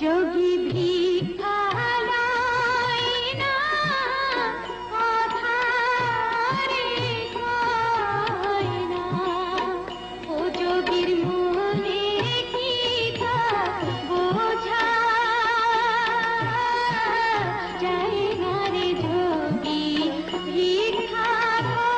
যোগী ভিক্ষা লয় না, আধারে খায় না। ও যোগীর মনে কি তা বোঝা যায় না রে যোগী, ভিক্ষা ধরো।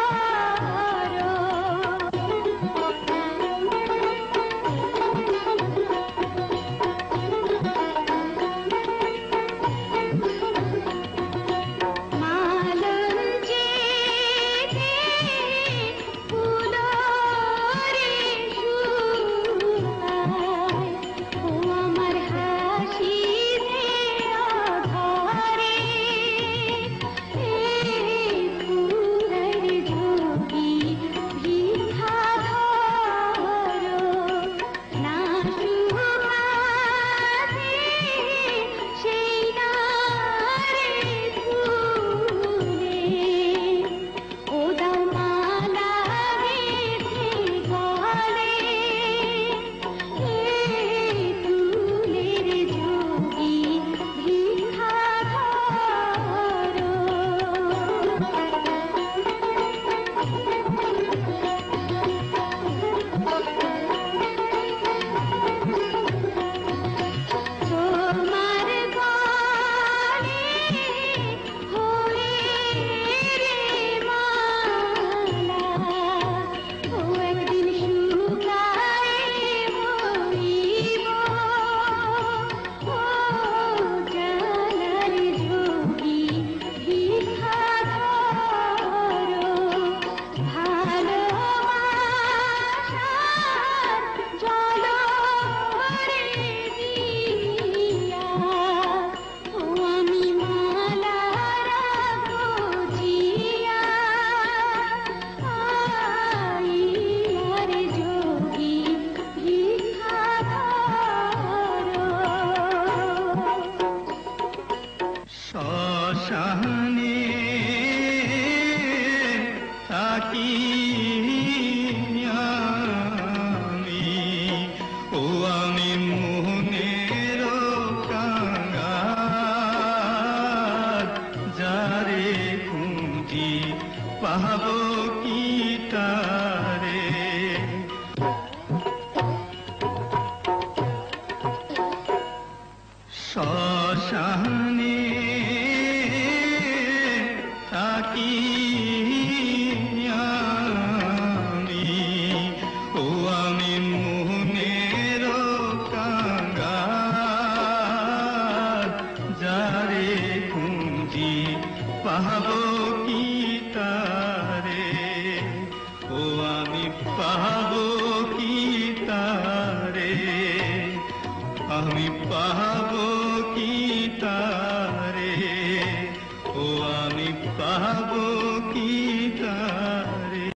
শ্মশানে থাকি আমি, ও আমি মোহনের কাঙ্গাল, যারে খুঁজি পাব কি তারে। শ্মশানে থাকি আমি, ও আমি মোহনের কাঙ্গাল, যারে খুঁজি পাব কি তারে। ও আমি পাব কি তারে, আমি পাব